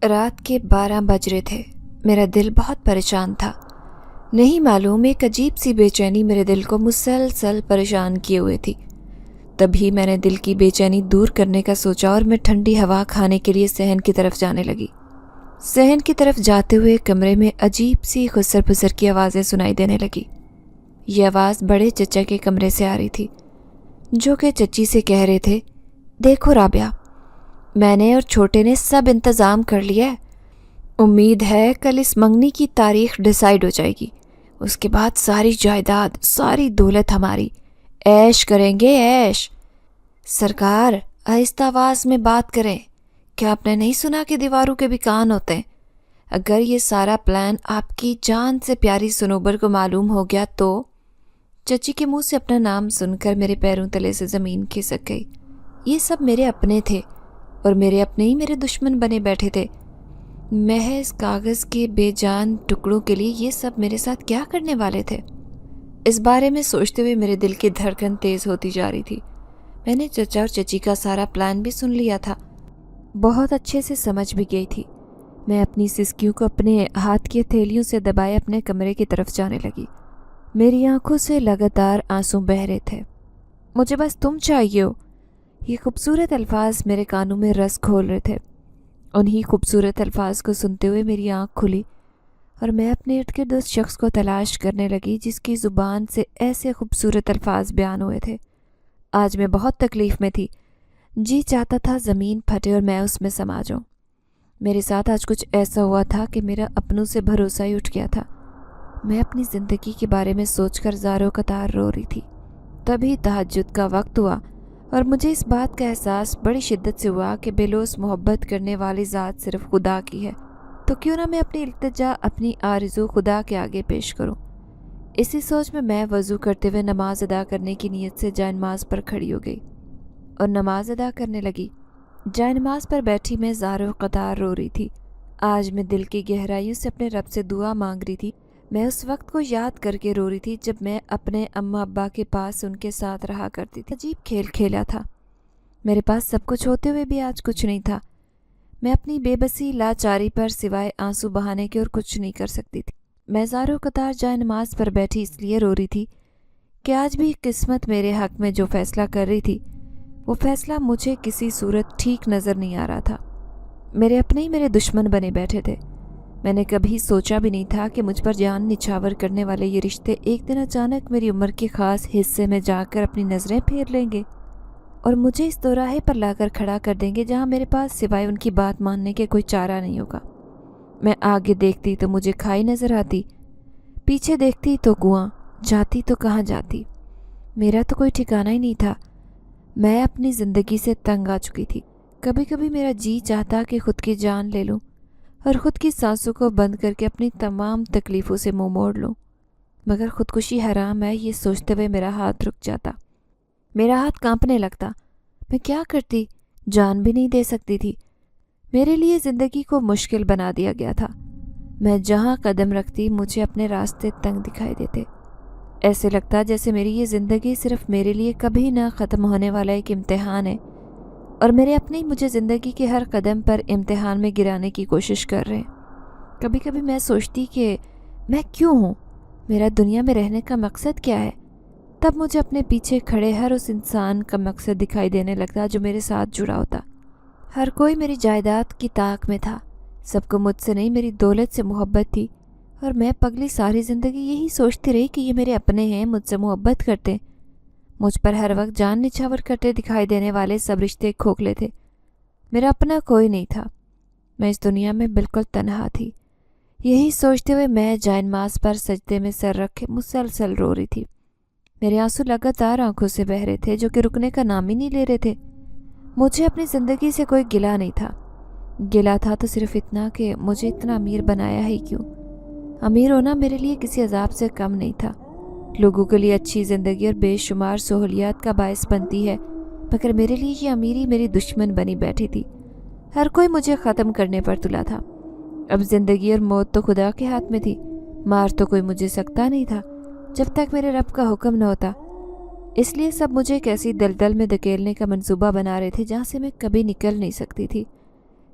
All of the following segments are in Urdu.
رات کے 12 بج رہے تھے۔ میرا دل بہت پریشان تھا۔ نہیں معلوم ایک عجیب سی بے چینی میرے دل کو مسلسل پریشان کیے ہوئے تھی۔ تبھی میں نے دل کی بے چینی دور کرنے کا سوچا اور میں ٹھنڈی ہوا کھانے کے لیے صحن کی طرف جانے لگی۔ صحن کی طرف جاتے ہوئے کمرے میں عجیب سی خسر پسر کی آوازیں سنائی دینے لگی۔ یہ آواز بڑے چچا کے کمرے سے آ رہی تھی، جو کہ چچی سے کہہ رہے تھے، دیکھو رابعہ، میں نے اور چھوٹے نے سب انتظام کر لیا ہے۔ امید ہے کل اس منگنی کی تاریخ ڈیسائیڈ ہو جائے گی، اس کے بعد ساری جائیداد، ساری دولت ہماری، عیش کریں گے عیش۔ سرکار آہستہ آواز میں بات کریں، کیا آپ نے نہیں سنا کہ دیواروں کے بھی کان ہوتے ہیں؟ اگر یہ سارا پلان آپ کی جان سے پیاری سنوبر کو معلوم ہو گیا تو… چچی کے منہ سے اپنا نام سن کر میرے پیروں تلے سے زمین کھسک گئی۔ یہ سب میرے اپنے تھے اور میرے اپنے ہی میرے دشمن بنے بیٹھے تھے۔ محض کاغذ کے بے جان ٹکڑوں کے لیے یہ سب میرے ساتھ کیا کرنے والے تھے؟ اس بارے میں سوچتے ہوئے میرے دل کی دھڑکن تیز ہوتی جا رہی تھی۔ میں نے چچا اور چچی کا سارا پلان بھی سن لیا تھا، بہت اچھے سے سمجھ بھی گئی تھی۔ میں اپنی سسکیوں کو اپنے ہاتھ کی ہتھیلیوں سے دبائے اپنے کمرے کی طرف جانے لگی۔ میری آنکھوں سے لگاتار آنسو بہہ رہے تھے۔ مجھے بس تم چاہیے ہو، یہ خوبصورت الفاظ میرے کانوں میں رس گھول رہے تھے۔ انہی خوبصورت الفاظ کو سنتے ہوئے میری آنکھ کھلی اور میں اپنے ارد گرد اس شخص کو تلاش کرنے لگی جس کی زبان سے ایسے خوبصورت الفاظ بیان ہوئے تھے۔ آج میں بہت تکلیف میں تھی، جی چاہتا تھا زمین پھٹے اور میں اس میں سما جاؤں۔ میرے ساتھ آج کچھ ایسا ہوا تھا کہ میرا اپنوں سے بھروسہ ہی اٹھ گیا تھا۔ میں اپنی زندگی کے بارے میں سوچ کر زاروں قطار رو رہی تھی۔ تبھی تہجد کا وقت ہوا اور مجھے اس بات کا احساس بڑی شدت سے ہوا کہ بےلوث محبت کرنے والی ذات صرف خدا کی ہے، تو کیوں نہ میں اپنی التجا، اپنی آرزو خدا کے آگے پیش کروں۔ اسی سوچ میں وضو کرتے ہوئے نماز ادا کرنے کی نیت سے جائے نماز پر کھڑی ہو گئی اور نماز ادا کرنے لگی۔ جائے نماز پر بیٹھی میں زاروں قطار رو رہی تھی۔ آج میں دل کی گہرائیوں سے اپنے رب سے دعا مانگ رہی تھی۔ میں اس وقت کو یاد کر کے رو رہی تھی جب میں اپنے اماں ابا کے پاس ان کے ساتھ رہا کرتی تھی۔ عجیب کھیل کھیلا تھا۔ میرے پاس سب کچھ ہوتے ہوئے بھی آج کچھ نہیں تھا۔ میں اپنی بے بسی لاچاری پر سوائے آنسو بہانے کے اور کچھ نہیں کر سکتی تھی۔ میں زاروں قطار جائے نماز پر بیٹھی اس لیے رو رہی تھی کہ آج بھی قسمت میرے حق میں جو فیصلہ کر رہی تھی وہ فیصلہ مجھے کسی صورت ٹھیک نظر نہیں آ رہا تھا۔ میرے اپنے ہی میرے دشمن بنے بیٹھے تھے۔ میں نے کبھی سوچا بھی نہیں تھا کہ مجھ پر جان نچھاور کرنے والے یہ رشتے ایک دن اچانک میری عمر کے خاص حصے میں جا کر اپنی نظریں پھیر لیں گے اور مجھے اس دوراہے پر لا کر کھڑا کر دیں گے جہاں میرے پاس سوائے ان کی بات ماننے کے کوئی چارہ نہیں ہوگا۔ میں آگے دیکھتی تو مجھے کھائی نظر آتی، پیچھے دیکھتی تو کنواں، جاتی تو کہاں جاتی۔ میرا تو کوئی ٹھکانہ ہی نہیں تھا۔ میں اپنی زندگی سے تنگ آ چکی تھی۔ کبھی کبھی میرا جی چاہتا کہ خود کی جان لے لوں اور خود کی سانسوں کو بند کر کے اپنی تمام تکلیفوں سے منہ موڑ لوں، مگر خودکشی حرام ہے یہ سوچتے ہوئے میرا ہاتھ رک جاتا، میرا ہاتھ کانپنے لگتا۔ میں کیا کرتی؟ جان بھی نہیں دے سکتی تھی۔ میرے لیے زندگی کو مشکل بنا دیا گیا تھا۔ میں جہاں قدم رکھتی مجھے اپنے راستے تنگ دکھائی دیتے۔ ایسے لگتا جیسے میری یہ زندگی صرف میرے لیے کبھی نہ ختم ہونے والا ایک امتحان ہے اور میرے اپنے ہی مجھے زندگی کے ہر قدم پر امتحان میں گرانے کی کوشش کر رہے ہیں۔ کبھی کبھی میں سوچتی کہ میں کیوں ہوں، میرا دنیا میں رہنے کا مقصد کیا ہے؟ تب مجھے اپنے پیچھے کھڑے ہر اس انسان کا مقصد دکھائی دینے لگتا جو میرے ساتھ جڑا ہوتا۔ ہر کوئی میری جائیداد کی طاق میں تھا، سب کو مجھ سے نہیں میری دولت سے محبت تھی، اور میں پگلی ساری زندگی یہی سوچتی رہی کہ یہ میرے اپنے ہیں، مجھ سے محبت کرتے، مجھ پر ہر وقت جان نچھاور کرتے دکھائی دینے والے سب رشتے کھوکھلے تھے۔ میرا اپنا کوئی نہیں تھا، میں اس دنیا میں بالکل تنہا تھی۔ یہی سوچتے ہوئے میں جائے نماز پر سجدے میں سر رکھے مسلسل رو رہی تھی۔ میرے آنسو لگاتار آنکھوں سے بہہ رہے تھے جو کہ رکنے کا نام ہی نہیں لے رہے تھے۔ مجھے اپنی زندگی سے کوئی گلہ نہیں تھا۔ گلہ تھا تو صرف اتنا کہ مجھے اتنا امیر بنایا ہی کیوں۔ امیر ہونا میرے لیے کسی عذاب سے کم نہیں تھا۔ لوگوں کے لیے اچھی زندگی اور بے شمار سہولیات کا باعث بنتی ہے، مگر میرے لیے یہ امیری میری دشمن بنی بیٹھی تھی۔ ہر کوئی مجھے ختم کرنے پر تلا تھا۔ اب زندگی اور موت تو خدا کے ہاتھ میں تھی، مار تو کوئی مجھے سکتا نہیں تھا جب تک میرے رب کا حکم نہ ہوتا۔ اس لیے سب مجھے ایک ایسی دلدل میں دھکیلنے کا منصوبہ بنا رہے تھے جہاں سے میں کبھی نکل نہیں سکتی تھی۔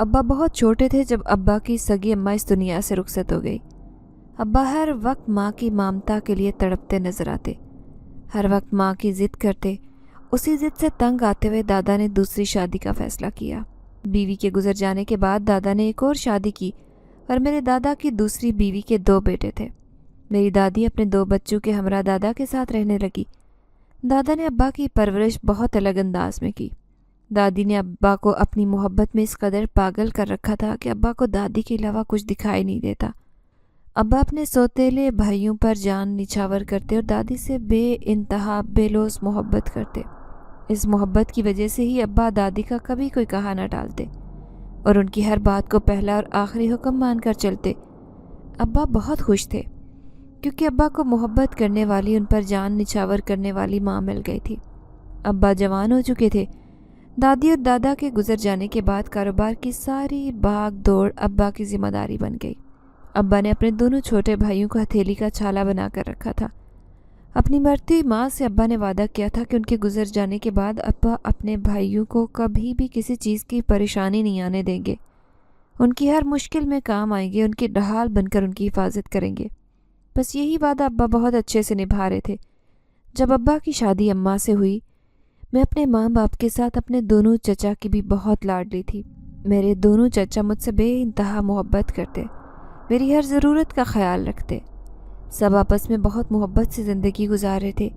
ابا بہت چھوٹے تھے جب ابا کی سگی اماں اس دنیا سے رخصت ہو گئی۔ ابا ہر وقت ماں کی ممتا کے لیے تڑپتے نظر آتے، ہر وقت ماں کی ضد کرتے۔ اسی ضد سے تنگ آتے ہوئے دادا نے دوسری شادی کا فیصلہ کیا۔ بیوی کے گزر جانے کے بعد دادا نے ایک اور شادی کی اور میرے دادا کی دوسری بیوی کے 2 بیٹے تھے۔ میری دادی اپنے 2 بچوں کے ہمراہ دادا کے ساتھ رہنے لگی۔ دادا نے ابا کی پرورش بہت الگ انداز میں کی۔ دادی نے ابا کو اپنی محبت میں اس قدر پاگل کر رکھا تھا کہ ابا کو دادی کے علاوہ کچھ دکھائی نہیں دیتا۔ ابا اپنے سوتیلے بھائیوں پر جان نچھاور کرتے اور دادی سے بے انتہا بے لوث محبت کرتے۔ اس محبت کی وجہ سے ہی ابا دادی کا کبھی کوئی کہا نہ ٹالتے اور ان کی ہر بات کو پہلا اور آخری حکم مان کر چلتے۔ ابا بہت خوش تھے کیونکہ ابا کو محبت کرنے والی، ان پر جان نچھاور کرنے والی ماں مل گئی تھی۔ ابا جوان ہو چکے تھے۔ دادی اور دادا کے گزر جانے کے بعد کاروبار کی ساری بھاگ دوڑ ابا کی ذمہ داری بن گئی۔ ابا نے اپنے دونوں چھوٹے بھائیوں کو ہتھیلی کا چھالا بنا کر رکھا تھا۔ اپنی مرتی ماں سے ابا نے وعدہ کیا تھا کہ ان کے گزر جانے کے بعد ابا اپنے بھائیوں کو کبھی بھی کسی چیز کی پریشانی نہیں آنے دیں گے، ان کی ہر مشکل میں کام آئیں گے، ان کی ڈھال بن کر ان کی حفاظت کریں گے۔ بس یہی وعدہ ابا بہت اچھے سے نبھا رہے تھے۔ جب ابا کی شادی اماں سے ہوئی، میں اپنے ماں باپ کے ساتھ اپنے دونوں چچا کی بھی بہت لاڈلی تھی۔ میرے دونوں چچا مجھ سے بے انتہا محبت کرتے، میری ہر ضرورت کا خیال رکھتے۔ سب آپس میں بہت محبت سے زندگی گزار رہے تھے۔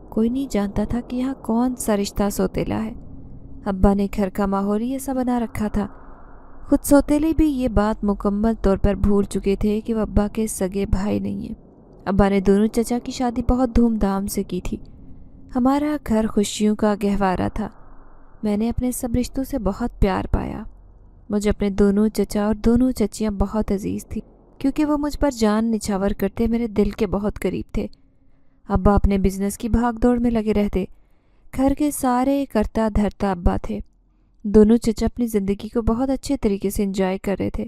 کوئی نہیں جانتا تھا کہ یہاں کون سا رشتہ سوتیلا ہے۔ ابا نے گھر کا ماحول ہی ایسا بنا رکھا تھا۔ خود سوتیلے بھی یہ بات مکمل طور پر بھول چکے تھے کہ وہ ابا کے سگے بھائی نہیں ہیں۔ ابا نے دونوں چچا کی شادی بہت دھوم دھام سے کی تھی۔ ہمارا گھر خوشیوں کا گہوارہ تھا۔ میں نے اپنے سب رشتوں سے بہت پیار پایا۔ مجھے اپنے دونوں چچا اور دونوں چچیاں بہت عزیز تھیں کیونکہ وہ مجھ پر جان نچھاور کرتے، میرے دل کے بہت قریب تھے۔ ابا اپنے بزنس کی بھاگ دوڑ میں لگے رہتے۔ گھر کے سارے کرتا دھرتا ابا تھے۔ دونوں چچا اپنی زندگی کو بہت اچھے طریقے سے انجوائے کر رہے تھے۔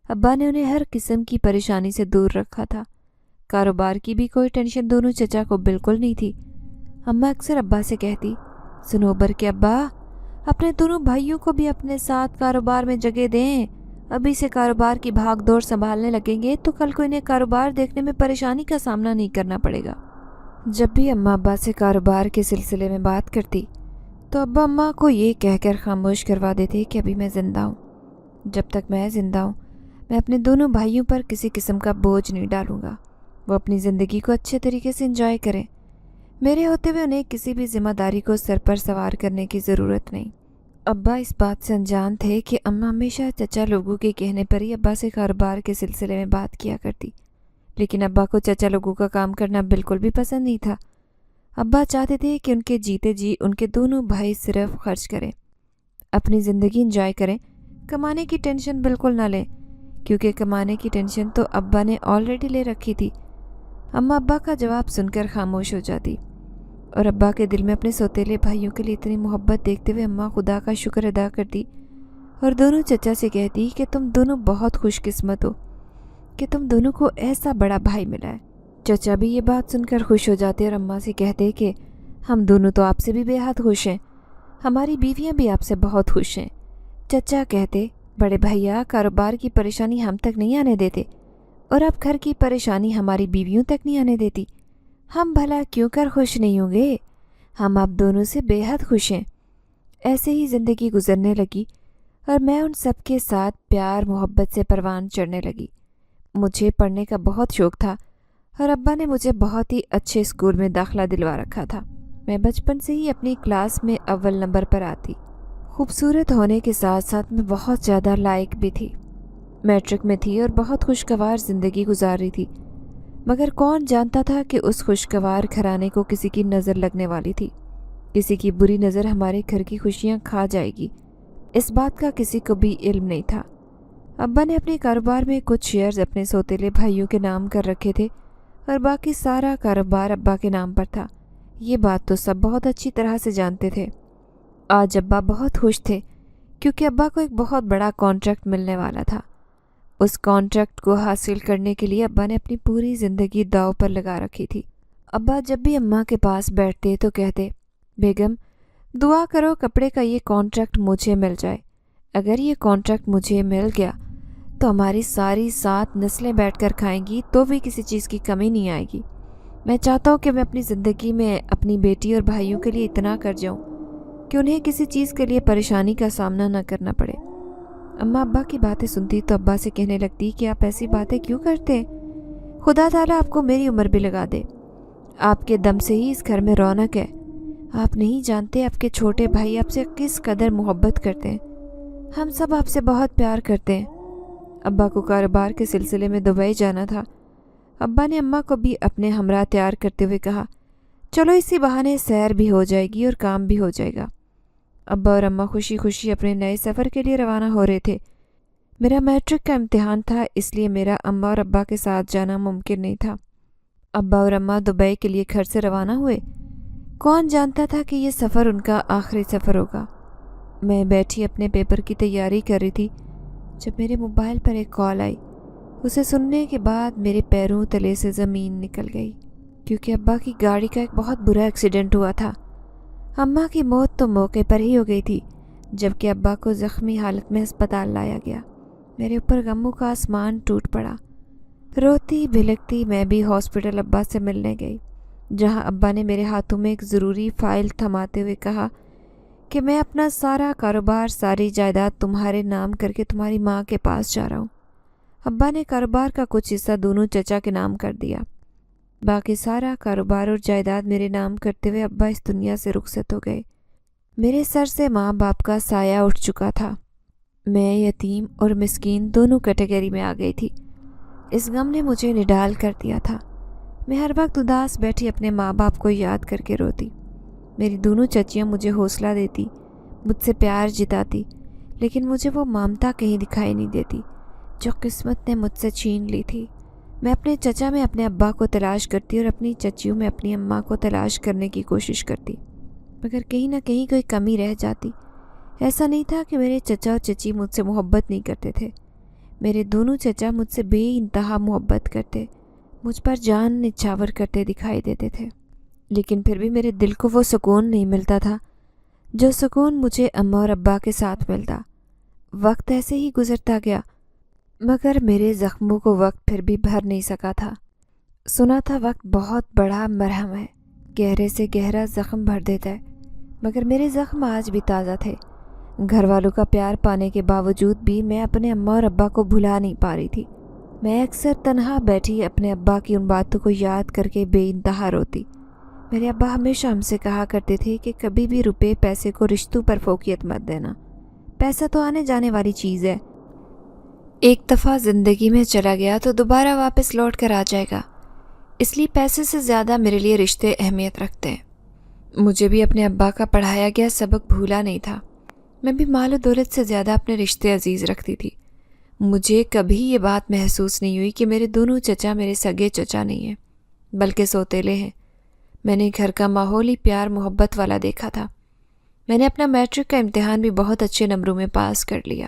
ابا نے انہیں ہر قسم کی پریشانی سے دور رکھا تھا۔ کاروبار کی بھی کوئی ٹینشن دونوں چچا کو بالکل نہیں تھی۔ اماں اکثر ابا سے کہتی، سنوبر کے ابا، اپنے دونوں بھائیوں کو بھی اپنے ساتھ کاروبار میں جگہ دیں۔ ابھی سے کاروبار کی بھاگ دوڑ سنبھالنے لگیں گے تو کل کو انہیں کاروبار دیکھنے میں پریشانی کا سامنا نہیں کرنا پڑے گا۔ جب بھی اماں ابا سے کاروبار کے سلسلے میں بات کرتی تو ابا اماں کو یہ کہہ کر خاموش کروا دیتے کہ ابھی میں زندہ ہوں۔ جب تک میں زندہ ہوں میں اپنے دونوں بھائیوں پر کسی قسم کا بوجھ نہیں ڈالوں گا۔ وہ اپنی زندگی کو اچھے طریقے سے انجوائے کریں۔ میرے ہوتے ہوئے انہیں کسی بھی ذمہ داری کو سر پر سوار کرنے کی ضرورت نہیں۔ ابا اس بات سے انجان تھے کہ اماں ہمیشہ چچا لوگوں کے کہنے پر ہی ابا سے کاروبار کے سلسلے میں بات کیا کرتی، لیکن ابا کو چچا لوگوں کا کام کرنا بالکل بھی پسند نہیں تھا۔ ابا چاہتے تھے کہ ان کے جیتے جی ان کے دونوں بھائی صرف خرچ کریں، اپنی زندگی انجوائے کریں، کمانے کی ٹینشن بالکل نہ لیں، کیونکہ کمانے کی ٹینشن تو ابا نے آلریڈی لے رکھی تھی۔ اماں ابا کا جواب سن کر خاموش ہو جاتی اور ابا کے دل میں اپنے سوتیلے بھائیوں کے لیے اتنی محبت دیکھتے ہوئے اماں خدا کا شکر ادا کرتی اور دونوں چچا سے کہتی کہ تم دونوں بہت خوش قسمت ہو کہ تم دونوں کو ایسا بڑا بھائی ملا ہے۔ چچا بھی یہ بات سن کر خوش ہو جاتے اور اماں سے کہتے کہ ہم دونوں تو آپ سے بھی بے حد خوش ہیں، ہماری بیویاں بھی آپ سے بہت خوش ہیں۔ چچا کہتے، بڑے بھیا، کاروبار کی پریشانی ہم تک نہیں آنے دیتے اور اب گھر کی پریشانی ہماری بیویوں تک نہیں آنے دیتی، ہم بھلا کیوں کر خوش نہیں ہوں گے؟ ہم آپ دونوں سے بے حد خوش ہیں۔ ایسے ہی زندگی گزرنے لگی اور میں ان سب کے ساتھ پیار محبت سے پروان چڑھنے لگی۔ مجھے پڑھنے کا بہت شوق تھا اور ابا نے مجھے بہت ہی اچھے اسکول میں داخلہ دلوا رکھا تھا۔ میں بچپن سے ہی اپنی کلاس میں اول نمبر پر آتی۔ خوبصورت ہونے کے ساتھ ساتھ میں بہت زیادہ لائق بھی تھی۔ میٹرک میں تھی اور بہت خوشگوار زندگی گزار رہی تھی، مگر کون جانتا تھا کہ اس خوشگوار گھرانے کو کسی کی نظر لگنے والی تھی۔ کسی کی بری نظر ہمارے گھر کی خوشیاں کھا جائے گی، اس بات کا کسی کو بھی علم نہیں تھا۔ ابا نے اپنے کاروبار میں کچھ شیئرز اپنے سوتیلے بھائیوں کے نام کر رکھے تھے اور باقی سارا کاروبار ابا کے نام پر تھا۔ یہ بات تو سب بہت اچھی طرح سے جانتے تھے۔ آج ابا بہت خوش تھے کیونکہ ابا کو ایک بہت بڑا کانٹریکٹ ملنے والا تھا۔ اس کانٹریکٹ کو حاصل کرنے کے لیے ابا نے اپنی پوری زندگی داؤ پر لگا رکھی تھی۔ ابا جب بھی اماں کے پاس بیٹھتے تو کہتے، بیگم دعا کرو کپڑے کا یہ کانٹریکٹ مجھے مل جائے، اگر یہ کانٹریکٹ مجھے مل گیا تو ہماری ساری 7 نسلیں بیٹھ کر کھائیں گی تو بھی کسی چیز کی کمی نہیں آئے گی۔ میں چاہتا ہوں کہ میں اپنی زندگی میں اپنی بیٹی اور بھائیوں کے لیے اتنا کر جاؤں کہ انہیں کسی چیز کے لیے پریشانی کا سامنا نہ کرنا پڑے۔ اماں ابا کی باتیں سنتی تو ابا سے کہنے لگتی کہ آپ ایسی باتیں کیوں کرتے ہیں؟ خدا تعالیٰ آپ کو میری عمر بھی لگا دے، آپ کے دم سے ہی اس گھر میں رونق ہے۔ آپ نہیں جانتے آپ کے چھوٹے بھائی آپ سے کس قدر محبت کرتے ہیں، ہم سب آپ سے بہت پیار کرتے ہیں۔ ابا کو کاروبار کے سلسلے میں دبئی جانا تھا۔ ابا نے اماں کو بھی اپنے ہمراہ تیار کرتے ہوئے کہا، چلو اسی بہانے سیر بھی ہو جائے گی اور کام بھی ہو جائے گا۔ ابا اور اماں خوشی خوشی اپنے نئے سفر کے لیے روانہ ہو رہے تھے۔ میرا میٹرک کا امتحان تھا، اس لیے میرا اماں اور ابا کے ساتھ جانا ممکن نہیں تھا۔ ابا اور اماں دبئی کے لیے گھر سے روانہ ہوئے۔ کون جانتا تھا کہ یہ سفر ان کا آخری سفر ہوگا۔ میں بیٹھی اپنے پیپر کی تیاری کر رہی تھی جب میرے موبائل پر ایک کال آئی۔ اسے سننے کے بعد میرے پیروں تلے سے زمین نکل گئی، کیونکہ ابا کی گاڑی کا ایک بہت برا ایکسیڈنٹ ہوا تھا۔ اماں کی موت تو موقع پر ہی ہو گئی تھی، جبکہ ابا کو زخمی حالت میں ہسپتال لایا گیا۔ میرے اوپر غموں کا آسمان ٹوٹ پڑا۔ روتی بھلکتی میں بھی ہاسپٹل ابا سے ملنے گئی، جہاں ابا نے میرے ہاتھوں میں ایک ضروری فائل تھماتے ہوئے کہا کہ میں اپنا سارا کاروبار، ساری جائیداد تمہارے نام کر کے تمہاری ماں کے پاس جا رہا ہوں۔ ابا نے کاروبار کا کچھ حصہ دونوں چچا کے نام کر دیا۔ باقی سارا کاروبار اور جائیداد میرے نام کرتے ہوئے ابا اس دنیا سے رخصت ہو گئے۔ میرے سر سے ماں باپ کا سایہ اٹھ چکا تھا۔ میں یتیم اور مسکین دونوں کیٹیگری میں آ گئی تھی۔ اس غم نے مجھے نڈال کر دیا تھا۔ میں ہر وقت اداس بیٹھی اپنے ماں باپ کو یاد کر کے روتی۔ میری دونوں چچیاں مجھے حوصلہ دیتی، مجھ سے پیار جتاتی، لیکن مجھے وہ ممتا کہیں دکھائی نہیں دیتی جو قسمت نے مجھ سے چھین لی تھی۔ میں اپنے چچا میں اپنے ابا کو تلاش کرتی اور اپنی چچیوں میں اپنی اماں کو تلاش کرنے کی کوشش کرتی، مگر کہیں نہ کہیں کوئی کمی رہ جاتی۔ ایسا نہیں تھا کہ میرے چچا اور چچی مجھ سے محبت نہیں کرتے تھے۔ میرے دونوں چچا مجھ سے بے انتہا محبت کرتے، مجھ پر جان نچھاور کرتے دکھائی دیتے تھے، لیکن پھر بھی میرے دل کو وہ سکون نہیں ملتا تھا جو سکون مجھے اماں اور ابا کے ساتھ ملتا۔ وقت ایسے ہی گزرتا گیا، مگر میرے زخموں کو وقت پھر بھی بھر نہیں سکا تھا۔ سنا تھا وقت بہت بڑا مرہم ہے، گہرے سے گہرا زخم بھر دیتا ہے، مگر میرے زخم آج بھی تازہ تھے۔ گھر والوں کا پیار پانے کے باوجود بھی میں اپنے اماں اور ابا کو بھلا نہیں پا رہی تھی۔ میں اکثر تنہا بیٹھی اپنے ابا کی ان باتوں کو یاد کر کے بے انتہا روتی۔ میرے ابا ہمیشہ ہم سے کہا کرتے تھے کہ کبھی بھی روپے پیسے کو رشتوں پر فوقیت مت دینا، پیسہ تو آنے جانے والی چیز ہے، ایک دفعہ زندگی میں چلا گیا تو دوبارہ واپس لوٹ کر آ جائے گا، اس لیے پیسے سے زیادہ میرے لیے رشتے اہمیت رکھتے ہیں۔ مجھے بھی اپنے ابا کا پڑھایا گیا سبق بھولا نہیں تھا۔ میں بھی مال و دولت سے زیادہ اپنے رشتے عزیز رکھتی تھی۔ مجھے کبھی یہ بات محسوس نہیں ہوئی کہ میرے دونوں چچا میرے سگے چچا نہیں ہیں، بلکہ سوتیلے ہیں۔ میں نے گھر کا ماحول ہی پیار محبت والا دیکھا تھا۔ میں نے اپنا میٹرک کا امتحان بھی بہت اچھے نمبروں میں پاس کر لیا۔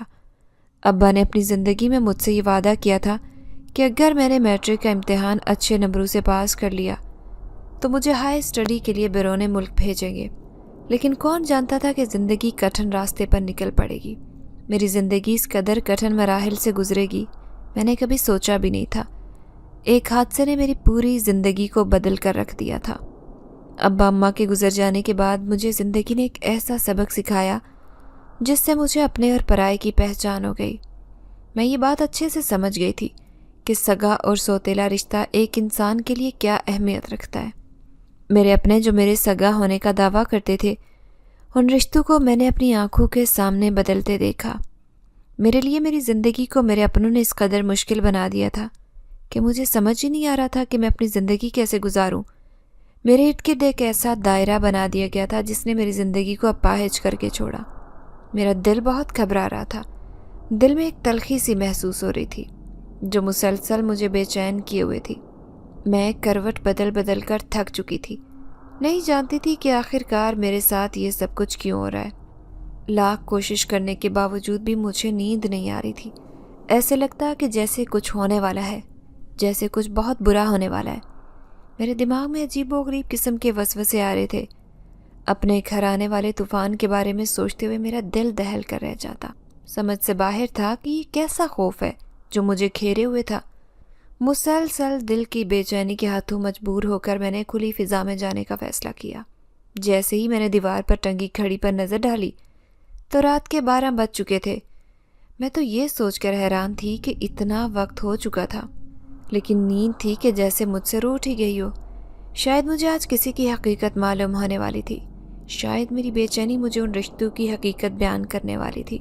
ابا نے اپنی زندگی میں مجھ سے یہ وعدہ کیا تھا کہ اگر میں نے میٹرک کا امتحان اچھے نمبروں سے پاس کر لیا تو مجھے ہائی اسٹڈی کے لیے بیرون ملک بھیجیں گے، لیکن کون جانتا تھا کہ زندگی کٹھن راستے پر نکل پڑے گی۔ میری زندگی اس قدر کٹھن مراحل سے گزرے گی میں نے کبھی سوچا بھی نہیں تھا۔ ایک حادثے نے میری پوری زندگی کو بدل کر رکھ دیا تھا۔ ابا اماں کے گزر جانے کے بعد مجھے زندگی نے ایک ایسا سبق سکھایا جس سے مجھے اپنے اور پرائے کی پہچان ہو گئی۔ میں یہ بات اچھے سے سمجھ گئی تھی کہ سگا اور سوتیلا رشتہ ایک انسان کے لیے کیا اہمیت رکھتا ہے۔ میرے اپنے جو میرے سگا ہونے کا دعویٰ کرتے تھے، ان رشتوں کو میں نے اپنی آنکھوں کے سامنے بدلتے دیکھا۔ میرے لیے میری زندگی کو میرے اپنوں نے اس قدر مشکل بنا دیا تھا کہ مجھے سمجھ ہی نہیں آ رہا تھا کہ میں اپنی زندگی کیسے گزاروں۔ میرے ارد گرد ایک ایسا دائرہ بنا دیا گیا تھا جس نے میری زندگی کو اپاہج کر کے چھوڑا۔ میرا دل بہت گھبرا رہا تھا، دل میں ایک تلخی سی محسوس ہو رہی تھی جو مسلسل مجھے بے چین کیے ہوئے تھی۔ میں کروٹ بدل بدل کر تھک چکی تھی، نہیں جانتی تھی کہ آخر کار میرے ساتھ یہ سب کچھ کیوں ہو رہا ہے۔ لاکھ کوشش کرنے کے باوجود بھی مجھے نیند نہیں آ رہی تھی۔ ایسے لگتا کہ جیسے کچھ ہونے والا ہے، جیسے کچھ بہت برا ہونے والا ہے۔ میرے دماغ میں عجیب و غریب قسم کے وسوسے آ رہے تھے۔ اپنے گھر آنے والے طوفان کے بارے میں سوچتے ہوئے میرا دل دہل کر رہ جاتا۔ سمجھ سے باہر تھا کہ یہ کیسا خوف ہے جو مجھے گھیرے ہوئے تھا۔ مسلسل دل کی بے چینی کے ہاتھوں مجبور ہو کر میں نے کھلی فضا میں جانے کا فیصلہ کیا۔ جیسے ہی میں نے دیوار پر ٹنگی گھڑی پر نظر ڈالی تو رات کے 12 بج چکے تھے۔ میں تو یہ سوچ کر حیران تھی کہ اتنا وقت ہو چکا تھا، لیکن نیند تھی کہ جیسے مجھ سے روٹ ہی گئی ہو۔ شاید مجھے آج کسی کی حقیقت معلوم ہونے والی تھی، شاید میری بے چینی مجھے ان رشتوں کی حقیقت بیان کرنے والی تھی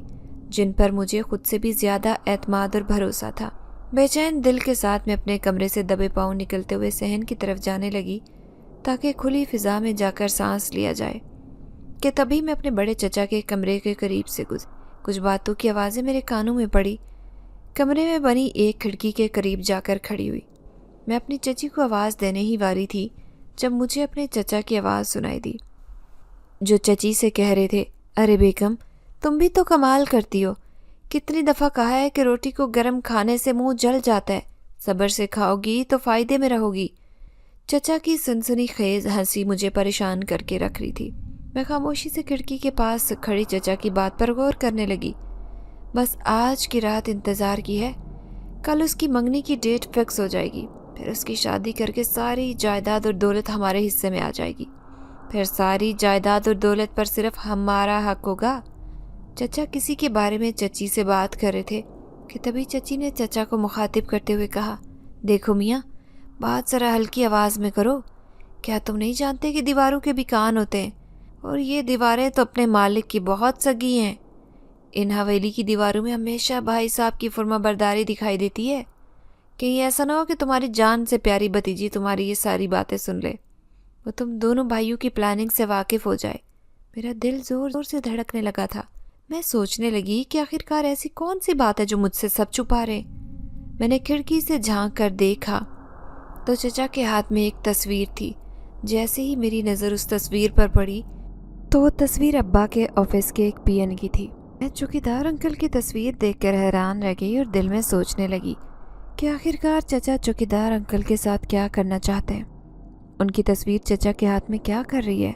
جن پر مجھے خود سے بھی زیادہ اعتماد اور بھروسہ تھا۔ بے چین دل کے ساتھ میں اپنے کمرے سے دبے پاؤں نکلتے ہوئے صحن کی طرف جانے لگی تاکہ کھلی فضا میں جا کر سانس لیا جائے کہ تبھی میں اپنے بڑے چچا کے کمرے کے قریب سے کچھ باتوں کی آوازیں میرے کانوں میں پڑی۔ کمرے میں بنی ایک کھڑکی کے قریب جا کر کھڑی ہوئی۔ میں اپنی چچی کو آواز دینے ہی والی تھی جب مجھے اپنے چچا کی آواز سنائی دی، جو چچی سے کہہ رہے تھے، ارے بیگم تم بھی تو کمال کرتی ہو، کتنی دفعہ کہا ہے کہ روٹی کو گرم کھانے سے منہ جل جاتا ہے، صبر سے کھاؤ گی تو فائدے میں رہو گی۔ چچا کی سنسنی خیز ہنسی مجھے پریشان کر کے رکھ رہی تھی۔ میں خاموشی سے کھڑکی کے پاس کھڑی چچا کی بات پر غور کرنے لگی۔ بس آج کی رات انتظار کی ہے، کل اس کی منگنی کی ڈیٹ فکس ہو جائے گی، پھر اس کی شادی کر کے ساری جائیداد اور دولت ہمارے حصے میں آ جائے گی، پھر ساری جائیداد اور دولت پر صرف ہمارا حق ہوگا۔ چچا کسی کے بارے میں چچی سے بات کر رہے تھے کہ تبھی چچی نے چچا کو مخاطب کرتے ہوئے کہا، دیکھو میاں بات ذرا ہلکی آواز میں کرو، کیا تم نہیں جانتے کہ دیواروں کے بھی کان ہوتے ہیں، اور یہ دیواریں تو اپنے مالک کی بہت سگی ہیں۔ ان حویلی کی دیواروں میں ہمیشہ بھائی صاحب کی فرما برداری دکھائی دیتی ہے، کہیں ایسا نہ ہو کہ تمہاری جان سے پیاری بھتیجی تمہاری یہ ساری باتیں سن لے، وہ تم دونوں بھائیوں کی پلاننگ سے واقف ہو جائے۔ میرا دل زور زور سے دھڑکنے لگا تھا۔ میں سوچنے لگی کہ آخرکار ایسی کون سی بات ہے جو مجھ سے سب چھپا رہے۔ میں نے کھڑکی سے جھانک کر دیکھا تو چچا کے ہاتھ میں ایک تصویر تھی۔ جیسے ہی میری نظر اس تصویر پر پڑی تو وہ تصویر ابا کے آفس کے ایک پی این کی تھی۔ میں چوکیدار انکل کی تصویر دیکھ کر حیران رہ گئی اور دل میں سوچنے لگی کہ آخرکار چچا چوکیدار انکل کے ساتھ کیا کرنا چاہتے ہیں، ان کی تصویر چچا کے ہاتھ میں کیا کر رہی ہے۔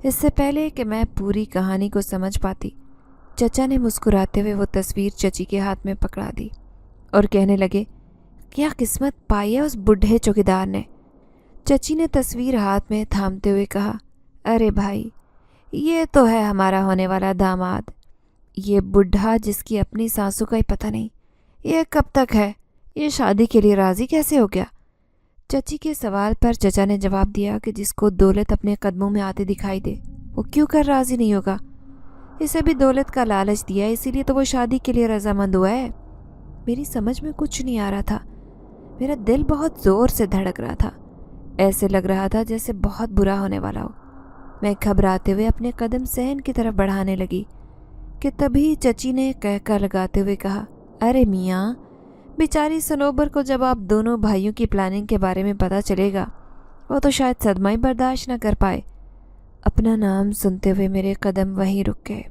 اس سے پہلے کہ میں پوری کہانی کو سمجھ پاتی، چچا نے مسکراتے ہوئے وہ تصویر چچی کے ہاتھ میں پکڑا دی اور کہنے لگے، کیا قسمت پائی ہے اس بڈھے چوکیدار نے۔ چچی نے تصویر ہاتھ میں تھامتے ہوئے کہا، ارے بھائی یہ تو ہے ہمارا ہونے والا داماد، یہ بڈھا جس کی اپنی سانسوں کا ہی پتہ نہیں، یہ کب تک ہے، یہ شادی کے لیے راضی کیسے ہو گیا۔ چچی کے سوال پر چچا نے جواب دیا کہ جس کو دولت اپنے قدموں میں آتے دکھائی دے وہ کیوں کر راضی نہیں ہوگا، اسے بھی دولت کا لالچ دیا اسی لیے تو وہ شادی کے لیے رضامند ہوا ہے۔ میری سمجھ میں کچھ نہیں آ رہا تھا، میرا دل بہت زور سے دھڑک رہا تھا، ایسے لگ رہا تھا جیسے بہت برا ہونے والا ہو۔ میں گھبراتے ہوئے اپنے قدم صحن کی طرف بڑھانے لگی کہ تبھی چچی نے کہکا لگاتے ہوئے کہا، ارے میاں بیچاری سنوبر کو جب آپ دونوں بھائیوں کی پلاننگ کے بارے میں پتہ چلے گا وہ تو شاید صدمہ ہی برداشت نہ کر پائے۔ اپنا نام سنتے ہوئے میرے قدم وہیں رک گئے۔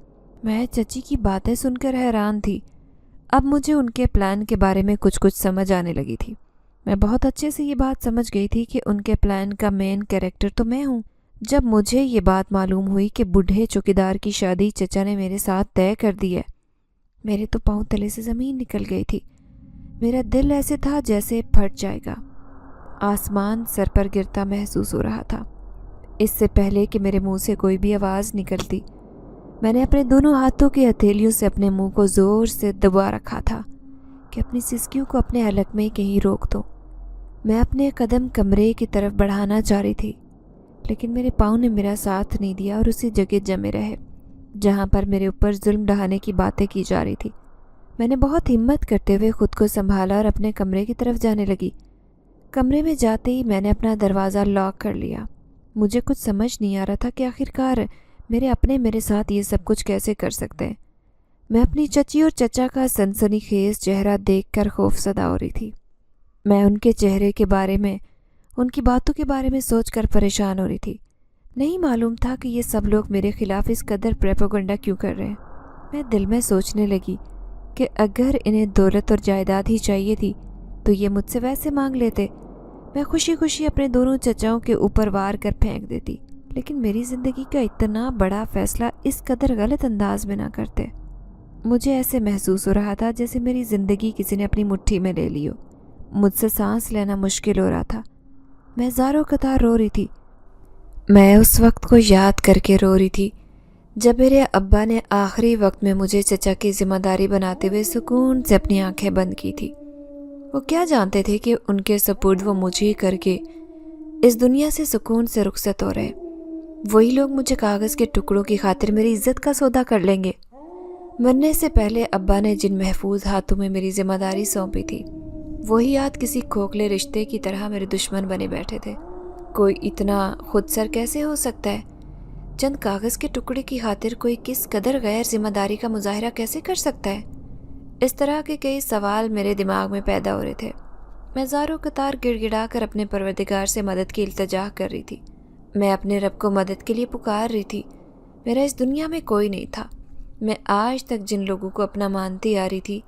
میں چچی کی باتیں سن کر حیران تھی۔ اب مجھے ان کے پلان کے بارے میں کچھ سمجھ آنے لگی تھی۔ میں بہت اچھے سے یہ بات سمجھ گئی تھی کہ ان کے پلان کا مین کیریکٹر تو میں ہوں۔ جب مجھے یہ بات معلوم ہوئی کہ بڈھے چوکیدار کی شادی چچا نے میرے ساتھ طے کر دی ہے، میرے تو پاؤں تلے سے زمین نکل گئی تھی۔ میرا دل ایسے تھا جیسے پھٹ جائے گا، آسمان سر پر گرتا محسوس ہو رہا تھا۔ اس سے پہلے کہ میرے منہ سے کوئی بھی آواز نکلتی، میں نے اپنے دونوں ہاتھوں کی ہتھیلیوں سے اپنے منہ کو زور سے دبا رکھا تھا کہ اپنی سسکیوں کو اپنے حلق میں کہیں روک دو۔ میں اپنے قدم کمرے کی طرف بڑھانا چاہ رہی تھی، لیکن میرے پاؤں نے میرا ساتھ نہیں دیا اور اسی جگہ جمے رہے جہاں پر میرے اوپر ظلم ڈھانے کی باتیں کی جا رہی تھی۔ میں نے بہت ہمت کرتے ہوئے خود کو سنبھالا اور اپنے کمرے کی طرف جانے لگی۔ کمرے میں جاتے ہی میں نے اپنا دروازہ لاک کر لیا۔ مجھے کچھ سمجھ نہیں آ رہا تھا کہ آخرکار میرے ساتھ یہ سب کچھ کیسے کر سکتے ہیں۔ میں اپنی چچی اور چچا کا سنسنی خیز چہرہ دیکھ کر خوف زدہ ہو رہی تھی۔ میں ان کے چہرے کے بارے میں، ان کی باتوں کے بارے میں سوچ کر پریشان ہو رہی تھی۔ نہیں معلوم تھا کہ یہ سب لوگ میرے خلاف اس قدر پروپیگنڈا کیوں کر رہے ہیں۔ میں دل میں سوچنے لگی کہ اگر انہیں دولت اور جائیداد ہی چاہیے تھی تو یہ مجھ سے ویسے مانگ لیتے، میں خوشی خوشی اپنے دونوں چچاؤں کے اوپر وار کر پھینک دیتی، لیکن میری زندگی کا اتنا بڑا فیصلہ اس قدر غلط انداز میں نہ کرتے۔ مجھے ایسے محسوس ہو رہا تھا جیسے میری زندگی کسی نے اپنی مٹھی میں لے لی ہو۔ مجھ سے سانس لینا مشکل ہو رہا تھا۔ میں زاروں قطار رو رہی تھی۔ میں اس وقت کو یاد کر کے رو رہی تھی جب میرے ابا نے آخری وقت میں مجھے چچا کی ذمہ داری بناتے ہوئے سکون سے اپنی آنکھیں بند کی تھی۔ وہ کیا جانتے تھے کہ ان کے سپرد وہ مجھے کر کے اس دنیا سے سکون سے رخصت ہو رہے۔ وہی لوگ مجھے کاغذ کے ٹکڑوں کی خاطر میری عزت کا سودا کر لیں گے۔ مرنے سے پہلے ابا نے جن محفوظ ہاتھوں میں میری ذمہ داری سونپی تھی، وہی ہاتھ کسی کھوکھلے رشتے کی طرح میرے دشمن بنے بیٹھے تھے۔ کوئی اتنا خود سر کیسے ہو سکتا ہے؟ چند کاغذ کے ٹکڑے کی خاطر کوئی کس قدر غیر ذمہ داری کا مظاہرہ کیسے کر سکتا ہے؟ اس طرح کے کئی سوال میرے دماغ میں پیدا ہو رہے تھے۔ میں زاروں قطار گڑ گڑا کر اپنے پروردگار سے مدد کی التجا کر رہی تھی۔ میں اپنے رب کو مدد کے لیے پکار رہی تھی۔ میرا اس دنیا میں کوئی نہیں تھا۔ میں آج تک جن لوگوں کو اپنا مانتی آ رہی تھی،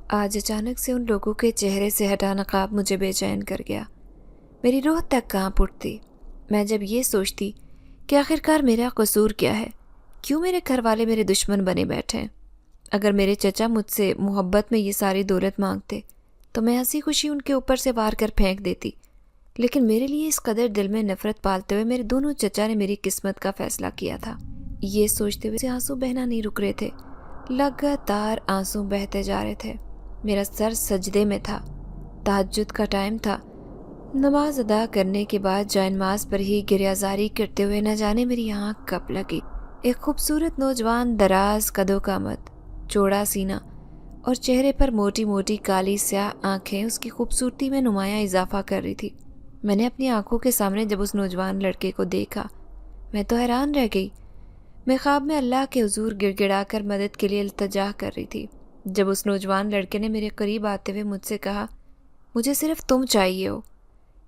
آج اچانک سے ان لوگوں کے چہرے سے ہٹا نقاب مجھے بے چین کر گیا۔ میری روح تک کانپ اٹھتی میں جب یہ سوچتی کہ آخرکار میرا قصور کیا ہے؟ کیوں میرے گھر والے میرے دشمن بنے بیٹھے ہیں؟ اگر میرے چچا مجھ سے محبت میں یہ ساری دولت مانگتے تو میں ہنسی خوشی ان کے اوپر سے وار کر پھینک دیتی، لیکن میرے لیے اس قدر دل میں نفرت پالتے ہوئے میرے دونوں چچا نے میری قسمت کا فیصلہ کیا تھا۔ یہ سوچتے ہوئے آنسو بہنا نہیں رک رہے تھے، لگاتار آنسو بہتے جا رہے تھے۔ میرا سر سجدے میں تھا۔ تہجد کا ٹائم تھا۔ نماز ادا کرنے کے بعد جائے نماز پر ہی گریازاری کرتے ہوئے نہ جانے میری آنکھ کب لگی۔ ایک خوبصورت نوجوان، دراز قد و قامت، چوڑا سینہ اور چہرے پر موٹی موٹی کالی سیاہ آنکھیں اس کی خوبصورتی میں نمایاں اضافہ کر رہی تھی۔ میں نے اپنی آنکھوں کے سامنے جب اس نوجوان لڑکے کو دیکھا، میں تو حیران رہ گئی۔ میں خواب میں اللہ کے حضور گڑ گڑا کر مدد کے لیے التجا کر رہی تھی جب اس نوجوان لڑکے نے میرے قریب آتے ہوئے مجھ سے کہا، مجھے صرف تم چاہیے ہو۔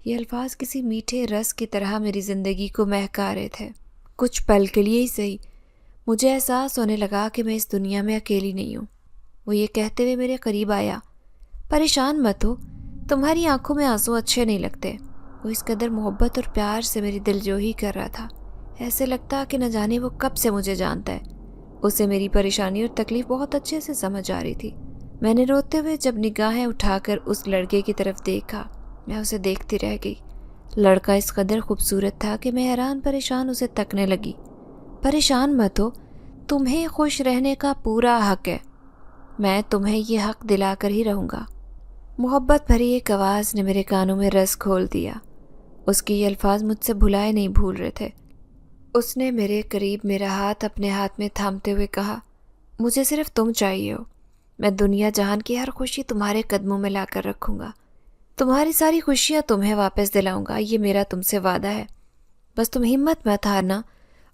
یہ الفاظ کسی میٹھے رس کی طرح میری زندگی کو مہکا رہے تھے۔ کچھ پل کے لیے ہی صحیح مجھے احساس ہونے لگا کہ میں اس دنیا میں اکیلی نہیں ہوں۔ وہ یہ کہتے ہوئے میرے قریب آیا، پریشان مت ہو، تمہاری آنکھوں میں آنسو اچھے نہیں لگتے۔ وہ اس قدر محبت اور پیار سے میری دلجوئی کر رہا تھا، ایسے لگتا کہ نہ جانے وہ کب سے مجھے جانتا ہے۔ اسے میری پریشانی اور تکلیف بہت اچھے سے سمجھ آ رہی تھی۔ میں نے روتے ہوئے جب نگاہیں اٹھا کر اس لڑکے کی طرف دیکھا، میں اسے دیکھتی رہ گئی۔ لڑکا اس قدر خوبصورت تھا کہ میں حیران پریشان اسے تکنے لگی۔ پریشان مت ہو، تمہیں خوش رہنے کا پورا حق ہے، میں تمہیں یہ حق دلا کر ہی رہوں گا۔ محبت بھری ایک آواز نے میرے کانوں میں رس کھول دیا۔ اس کے یہ الفاظ مجھ سے بھلائے نہیں بھول رہے تھے۔ اس نے میرے قریب میرا ہاتھ اپنے ہاتھ میں تھامتے ہوئے کہا، مجھے صرف تم چاہیے ہو، میں دنیا جہان کی ہر خوشی تمہارے قدموں میں لا کر رکھوں گا، تمہاری ساری خوشیاں تمہیں واپس دلاؤں گا، یہ میرا تم سے وعدہ ہے۔ بس تم ہمت مت ہارنا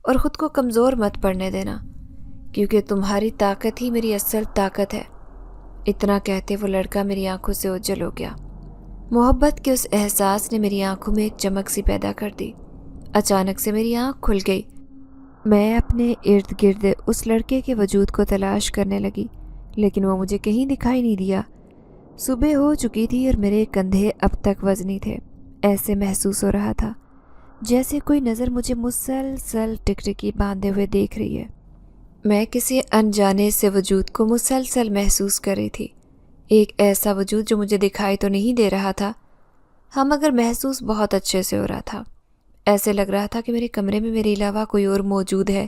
اور خود کو کمزور مت پڑنے دینا، کیونکہ تمہاری طاقت ہی میری اصل طاقت ہے۔ اتنا کہتے وہ لڑکا میری آنکھوں سے اوجھل ہو گیا۔ محبت کے اس احساس نے میری آنکھوں میں ایک چمک سی پیدا کر دی۔ اچانک سے میری آنکھ کھل گئی۔ میں اپنے ارد گرد اس لڑکے کے وجود کو تلاش کرنے لگی، لیکن وہ مجھے کہیں دکھائی نہیں دیا۔ صبح ہو چکی تھی اور میرے کندھے اب تک وزنی تھے۔ ایسے محسوس ہو رہا تھا جیسے کوئی نظر مجھے مسلسل ٹکٹکی باندھے ہوئے دیکھ رہی ہے۔ میں کسی انجانے سے وجود کو مسلسل محسوس کر رہی تھی، ایک ایسا وجود جو مجھے دکھائی تو نہیں دے رہا تھا، ہاں مگر محسوس بہت اچھے سے ہو رہا تھا۔ ایسے لگ رہا تھا کہ میرے کمرے میں میرے علاوہ کوئی اور موجود ہے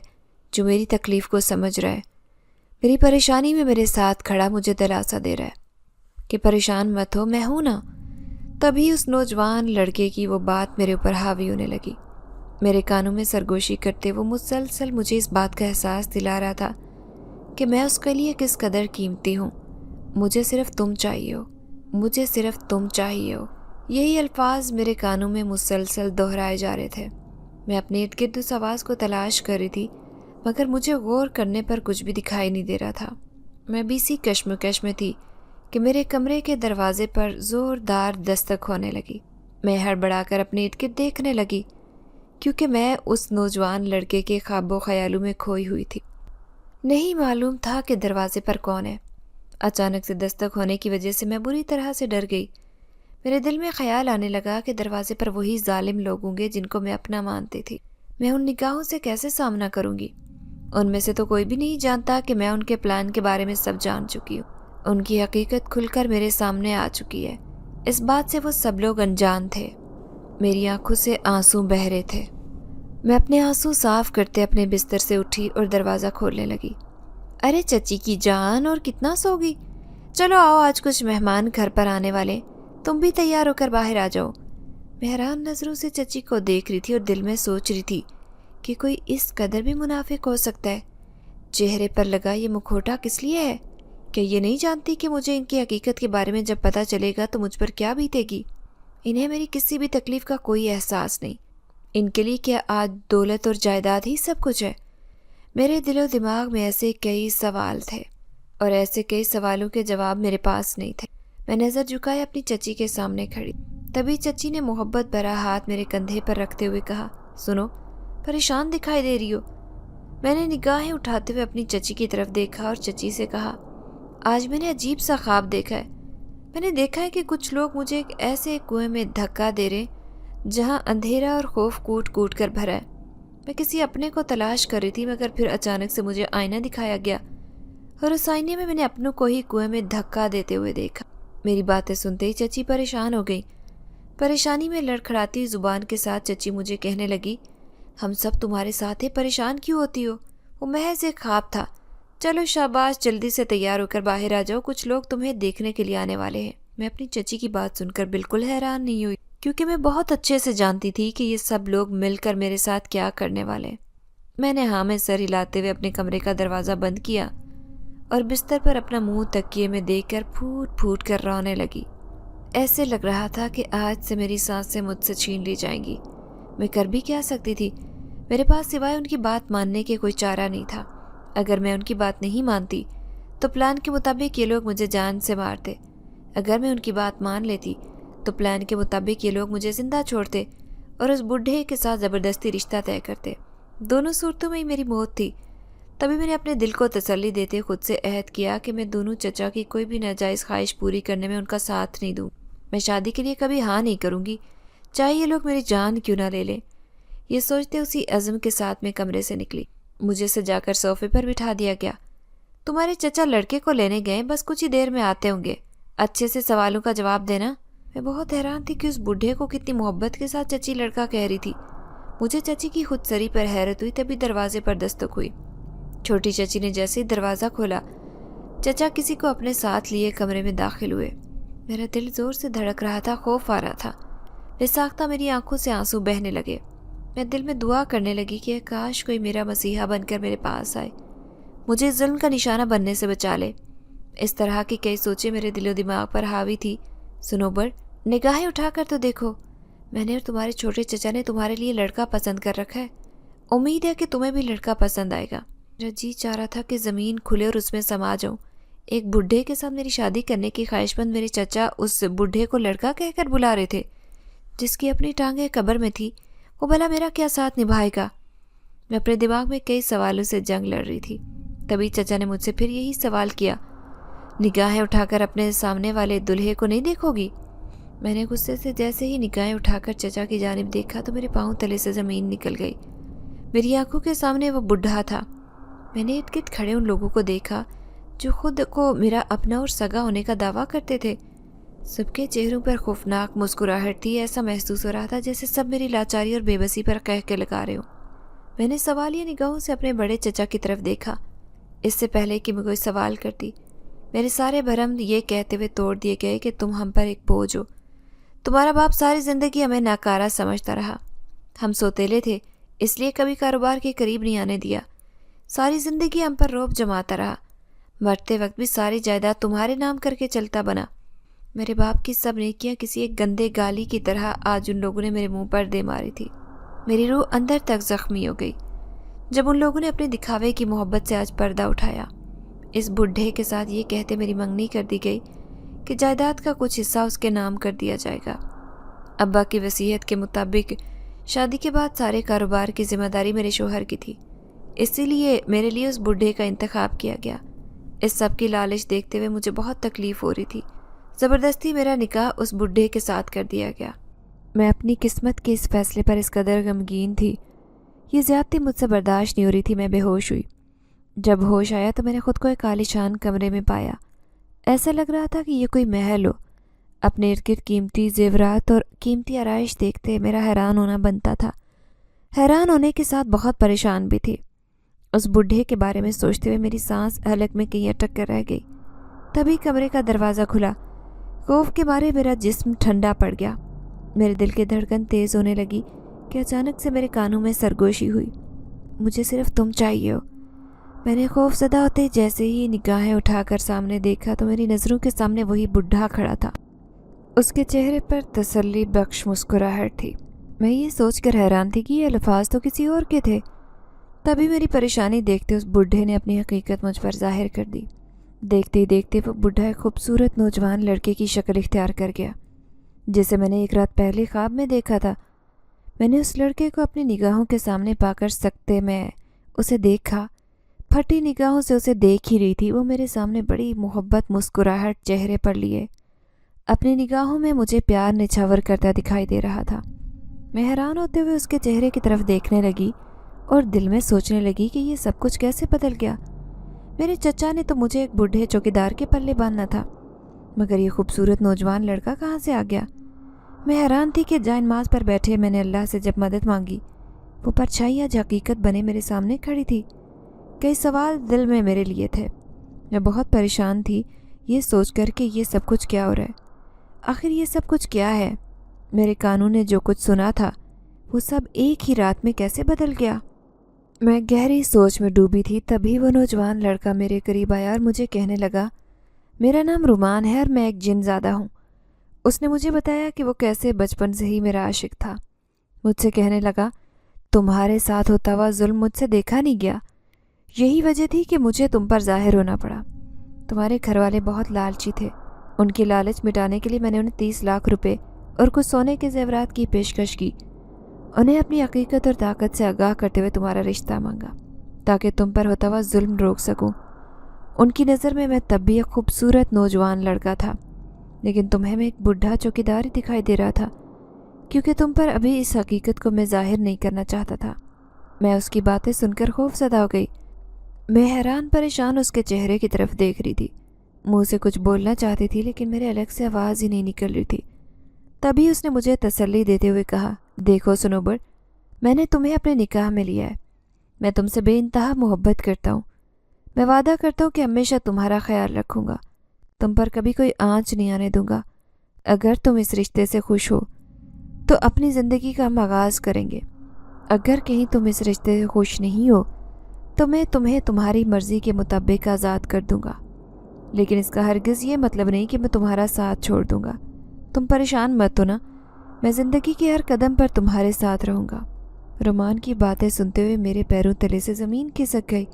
جو میری تکلیف کو سمجھ رہا ہے، میری پریشانی میں میرے ساتھ کھڑا مجھے دلاسا دے رہا ہے کہ پریشان مت ہو، میں ہوں نا۔ تبھی اس نوجوان لڑکے کی وہ بات میرے اوپر حاوی ہونے لگی۔ میرے کانوں میں سرگوشی کرتے وہ مسلسل مجھے اس بات کا احساس دلا رہا تھا کہ میں اس کے لیے کس قدر قیمتی ہوں۔ مجھے صرف تم چاہیے ہو، مجھے صرف تم چاہیے ہو، یہی الفاظ میرے کانوں میں مسلسل دہرائے جا رہے تھے۔ میں اپنے ارد گرد اس آواز کو تلاش کر رہی تھی، مگر مجھے غور کرنے پر کچھ بھی دکھائی نہیں دے رہا تھا۔ میں بھی اسی کشمکش میں تھی کہ میرے کمرے کے دروازے پر زوردار دستک ہونے لگی۔ میں ہڑبڑا کر اپنے ارد گرد دیکھنے لگی، کیونکہ میں اس نوجوان لڑکے کے خواب و خیالوں میں کھوئی ہوئی تھی۔ نہیں معلوم تھا کہ دروازے پر کون ہے۔ اچانک سے دستک ہونے کی وجہ سے میں بری طرح سے ڈر گئی۔ میرے دل میں خیال آنے لگا کہ دروازے پر وہی ظالم لوگ ہوں گے جن کو میں اپنا مانتی تھی۔ میں ان نگاہوں سے کیسے سامنا کروں گی؟ ان میں سے تو کوئی بھی نہیں جانتا کہ میں ان کے پلان کے بارے میں سب جان چکی ہوں۔ ان کی حقیقت کھل کر میرے سامنے آ چکی ہے۔ اس بات سے وہ سب لوگ انجان تھے۔ میری آنکھوں سے آنسو بہہ رہے تھے۔ میں اپنے آنسو صاف کرتے اپنے بستر سے اٹھی اور دروازہ کھولنے لگی۔ ارے چچی کی جان، اور کتنا سوگی؟ چلو آؤ، آج کچھ مہمان گھر پر آنے والے، تم بھی تیار ہو کر باہر آ جاؤ۔ میں حیران نظروں سے چچی کو دیکھ رہی تھی اور دل میں سوچ رہی تھی کہ کوئی اس قدر بھی منافق ہو سکتا ہے؟ چہرے پر لگا یہ مکھوٹا کس لیے ہے؟ کہ یہ نہیں جانتی کہ مجھے ان کی حقیقت کے بارے میں جب پتہ چلے گا تو مجھ پر کیا بیتے گی؟ انہیں میری کسی بھی تکلیف کا کوئی احساس نہیں۔ ان کے لیے کیا آج دولت اور جائیداد ہی سب کچھ ہے؟ میرے دل و دماغ میں ایسے کئی سوال تھے اور ایسے کئی سوالوں کے جواب میرے پاس نہیں تھے۔ میں نظر جھکائے اپنی چچی کے سامنے کھڑی، تبھی چچی نے محبت بھرا ہاتھ میرے کندھے پر رکھتے ہوئے کہا، سنو، پریشان دکھائی دے رہی ہو۔ میں نے نگاہیں اٹھاتے ہوئے اپنی چچی کی طرف دیکھا اور چچی سے کہا، آج میں نے عجیب سا خواب دیکھا ہے۔ میں نے دیکھا ہے کہ کچھ لوگ مجھے ایک ایسے کنویں میں دھکا دے رہے جہاں اندھیرا اور خوف کوٹ کوٹ کر بھرا ہے۔ میں کسی اپنے کو تلاش کر رہی تھی، مگر پھر اچانک سے مجھے آئینہ دکھایا گیا اور اس آئینے میں نے اپنوں کو ہی کنویں میں دھکا دیتے ہوئے دیکھا۔ میری باتیں سنتے ہی چچی پریشان ہو گئی۔ پریشانی میں لڑکھڑاتی زبان کے ساتھ چچی مجھے کہنے لگی، ہم سب تمہارے ساتھ ہیں، پریشان کیوں ہوتی ہو؟ وہ محض ایک خواب تھا۔ چلو شاباش، جلدی سے تیار ہو کر باہر آ جاؤ، کچھ لوگ تمہیں دیکھنے کے لیے آنے والے ہیں۔ میں اپنی چچی کی بات سن کر بالکل حیران نہیں ہوئی، کیونکہ میں بہت اچھے سے جانتی تھی کہ یہ سب لوگ مل کر میرے ساتھ کیا کرنے والے ہیں۔ میں نے ہاں میں سر ہلاتے ہوئے اپنے کمرے کا دروازہ بند کیا اور بستر پر اپنا منہ تکیے میں دیکھ کر پھوٹ پھوٹ کر رونے لگی۔ ایسے لگ رہا تھا کہ آج سے میری سانسیں مجھ سے چھین لی جائیں گی۔ میں کر بھی کیا سکتی تھی؟ میرے پاس سوائے ان کی بات ماننے کے کوئی چارہ نہیں تھا۔ اگر میں ان کی بات نہیں مانتی تو پلان کے مطابق یہ لوگ مجھے جان سے مارتے۔ اگر میں ان کی بات مان لیتی تو پلان کے مطابق یہ لوگ مجھے زندہ چھوڑتے اور اس بڈھے کے ساتھ زبردستی رشتہ طے کرتے۔ دونوں صورتوں میں ہی میری موت تھی۔ تبھی میں نے اپنے دل کو تسلی دیتے خود سے عہد کیا کہ میں دونوں چچا کی کوئی بھی ناجائز خواہش پوری کرنے میں ان کا ساتھ نہیں دوں۔ میں شادی کے لیے کبھی ہاں نہیں کروں گی، چاہے یہ لوگ میری جان کیوں نہ لے لیں۔ یہ سوچتے اسی عزم کے ساتھ میں کمرے سے نکلی۔ مجھے سجا کر صوفے پر بٹھا دیا گیا۔ تمہارے چچا لڑکے کو لینے گئے، بس کچھ ہی دیر میں آتے ہوں گے، اچھے سے سوالوں کا جواب دینا۔ میں بہت حیران تھی کہ اس بڈھے کو کتنی محبت کے ساتھ چچی لڑکا کہہ رہی تھی۔ مجھے چچی کی خود سری پر حیرت ہوئی، تبھی دروازے پر دستک ہوئی۔ چھوٹی چچی نے جیسے ہی دروازہ کھولا، چچا کسی کو اپنے ساتھ لیے کمرے میں داخل ہوئے۔ میرا دل زور سے دھڑک رہا تھا، خوف آ رہا تھا۔ بے ساختہ میری آنکھوں سے آنسو بہنے لگے۔ میں دل میں دعا کرنے لگی کہ کاش کوئی میرا مسیحا بن کر میرے پاس آئے، مجھے ظلم کا نشانہ بننے سے بچا لے۔ اس طرح کی کئی سوچیں میرے دل و دماغ پر حاوی تھی۔ سنوبر، نگاہیں اٹھا کر تو دیکھو، میں نے اور تمہارے چھوٹے چچا نے تمہارے لیے لڑکا پسند کر رکھا ہے۔ امید ہے کہ تمہیں بھی لڑکا پسند آئے گا۔ میرا جی چاہ رہا تھا کہ زمین کھلے اور اس میں سما جاؤں۔ ایک بڈھے کے ساتھ میری شادی کرنے کی خواہش مند میرے چچا اس بڈھے کو لڑکا کہہ کر بلا رہے تھے، جس کی اپنی ٹانگیں قبر میں تھی۔ وہ بھلا میرا کیا ساتھ نبھائے گا؟ میں اپنے دماغ میں کئی سوالوں سے جنگ لڑ رہی تھی۔ تبھی چچا نے مجھ سے پھر یہی سوال کیا، نگاہیں اٹھا کر اپنے سامنے والے دلہے کو نہیں دیکھو گی؟ میں نے غصے سے جیسے ہی نگاہیں اٹھا کر چچا کی جانب دیکھا تو میرے پاؤں تلے سے زمین نکل گئی۔ میری آنکھوں کے سامنے وہ بڈھا تھا۔ میں نے ارد گرد کھڑے ان لوگوں کو دیکھا جو خود کو میرا اپنا اور سگا ہونے کا دعویٰ کرتے تھے۔ سب کے چہروں پر خوفناک مسکراہٹ تھی۔ ایسا محسوس ہو رہا تھا جیسے سب میری لاچاری اور بے بسی پر قہقہ لگا رہے ہوں۔ میں نے سوالیہ نگاہوں سے اپنے بڑے چچا کی طرف دیکھا۔ اس سے پہلے کہ میں کوئی سوال کرتی، میرے سارے بھرم یہ کہتے ہوئے توڑ دیے گئے کہ تم ہم پر ایک بوجھ ہو۔ تمہارا باپ ساری زندگی ہمیں ناکارہ سمجھتا رہا۔ ہم سوتیلے تھے، اس لیے کبھی کاروبار کے قریب نہیں آنے دیا۔ ساری زندگی ہم پر رعب جماتا رہا۔ مرتے وقت بھی ساری جائیداد تمہارے نام کر کے چلتا بنا۔ میرے باپ کی سب نیکیاں کسی ایک گندے گالی کی طرح آج ان لوگوں نے میرے منہ پر دے ماری تھی۔ میری روح اندر تک زخمی ہو گئی جب ان لوگوں نے اپنے دکھاوے کی محبت سے آج پردہ اٹھایا۔ اس بڈھے کے ساتھ یہ کہتے میری منگنی کر دی گئی کہ جائیداد کا کچھ حصہ اس کے نام کر دیا جائے گا۔ ابا کی وصیت کے مطابق شادی کے بعد سارے کاروبار کی ذمہ داری میرے شوہر کی تھی، اسی لیے میرے لیے اس بڈھے کا انتخاب کیا گیا۔ اس سب کی لالچ دیکھتے ہوئے مجھے بہت تکلیف ہو رہی تھی۔ زبردستی میرا نکاح اس بڈھے کے ساتھ کر دیا گیا۔ میں اپنی قسمت کے اس فیصلے پر اس قدر غمگین تھی، یہ زیادتی مجھ سے برداشت نہیں ہو رہی تھی۔ میں بے ہوش ہوئی۔ جب ہوش آیا تو میں نے خود کو ایک عالیشان کمرے میں پایا۔ ایسا لگ رہا تھا کہ یہ کوئی محل ہو۔ اپنے ارد گرد قیمتی زیورات اور قیمتی آرائش دیکھتے میرا حیران ہونا بنتا تھا۔ حیران ہونے کے ساتھ بہت پریشان بھی تھی۔ اس بڈھے کے بارے میں سوچتے ہوئے میری سانس حلق میں کہیں اٹک کر رہ گئی۔ تبھی کمرے کا دروازہ کھلا۔ خوف کے مارے میرا جسم ٹھنڈا پڑ گیا۔ میرے دل کی دھڑکن تیز ہونے لگی کہ اچانک سے میرے کانوں میں سرگوشی ہوئی۔ مجھے صرف تم چاہیے ہو۔ میں نے خوف زدہ ہوتے جیسے ہی نگاہیں اٹھا کر سامنے دیکھا تو میری نظروں کے سامنے وہی بڈھا کھڑا تھا۔ اس کے چہرے پر تسلی بخش مسکراہٹ تھی۔ میں یہ سوچ کر حیران تھی کہ یہ الفاظ تو کسی اور کے تھے۔ تبھی میری پریشانی دیکھتے اس بڈھے نے اپنی حقیقت مجھ پر ظاہر کر دی۔ دیکھتے ہی دیکھتے وہ بڈھا ایک خوبصورت نوجوان لڑکے کی شکل اختیار کر گیا، جسے میں نے ایک رات پہلے خواب میں دیکھا تھا۔ میں نے اس لڑکے کو اپنی نگاہوں کے سامنے پا کر سکتے میں اسے دیکھا۔ پھٹی نگاہوں سے اسے دیکھ ہی رہی تھی۔ وہ میرے سامنے بڑی محبت مسکراہٹ چہرے پر لیے اپنی نگاہوں میں مجھے پیار نچھاور کرتا دکھائی دے رہا تھا۔ میں حیران ہوتے ہوئے اس کے چہرے کی طرف دیکھنے لگی اور دل میں سوچنے لگی کہ یہ سب کچھ کیسے بدل گیا۔ میرے چچا نے تو مجھے ایک بوڑھے چوکیدار کے پلے باندھنا تھا، مگر یہ خوبصورت نوجوان لڑکا کہاں سے آ گیا؟ میں حیران تھی کہ جائے نماز پر بیٹھے میں نے اللہ سے جب مدد مانگی، وہ پرچھائی آج حقیقت بنے میرے سامنے کھڑی تھی۔ کئی سوال دل میں میرے لیے تھے۔ میں بہت پریشان تھی یہ سوچ کر کہ یہ سب کچھ کیا ہو رہا ہے۔ آخر یہ سب کچھ کیا ہے؟ میرے کانوں نے جو کچھ سنا تھا وہ سب ایک ہی رات میں کیسے بدل گیا؟ میں گہری سوچ میں ڈوبی تھی۔ تبھی وہ نوجوان لڑکا میرے قریب آیا اور مجھے کہنے لگا، میرا نام رومان ہے اور میں ایک جن زادہ ہوں۔ اس نے مجھے بتایا کہ وہ کیسے بچپن سے ہی میرا عاشق تھا۔ مجھ سے کہنے لگا، تمہارے ساتھ ہوتا ہوا ظلم مجھ سے دیکھا نہیں گیا، یہی وجہ تھی کہ مجھے تم پر ظاہر ہونا پڑا۔ تمہارے گھر والے بہت لالچی تھے، ان کی لالچ مٹانے کے لیے میں نے انہیں 30 لاکھ روپے اور کچھ سونے کے زیورات کی پیشکش کی۔ انہیں اپنی حقیقت اور طاقت سے آگاہ کرتے ہوئے تمہارا رشتہ مانگا تاکہ تم پر ہوتا ہوا ظلم روک سکوں۔ ان کی نظر میں تب بھی ایک خوبصورت نوجوان لڑکا تھا، لیکن تمہیں میں ایک بڈھا چوکیدار ہی دکھائی دے رہا تھا، کیونکہ تم پر ابھی اس حقیقت کو میں ظاہر نہیں کرنا چاہتا تھا۔ میں اس کی باتیں سن کر خوف زدہ ہو گئی۔ میں حیران پریشان اس کے چہرے کی طرف دیکھ رہی تھی۔ منہ سے کچھ بولنا چاہتی تھی لیکن میرے الگ سے آواز ہی نہیں نکل رہی تھی۔ تبھی اس نے مجھے تسلی دیتے ہوئے کہا، دیکھو سنوبر، میں نے تمہیں اپنے نکاح میں لیا ہے۔ میں تم سے بے انتہا محبت کرتا ہوں۔ میں وعدہ کرتا ہوں کہ ہمیشہ تمہارا خیال رکھوں گا، تم پر کبھی کوئی آنچ نہیں آنے دوں گا۔ اگر تم اس رشتے سے خوش ہو تو اپنی زندگی کا ہم آغاز کریں گے۔ اگر کہیں تم اس رشتے سے خوش نہیں ہو تو میں تمہیں تمہاری مرضی کے مطابق آزاد کر دوں گا، لیکن اس کا ہرگز یہ مطلب نہیں کہ میں تمہارا ساتھ چھوڑ دوں گا۔ تم پریشان مت ہونا، میں زندگی کے ہر قدم پر تمہارے ساتھ رہوں گا۔ رومان کی باتیں سنتے ہوئے میرے پیروں تلے سے زمین کھسک گئی۔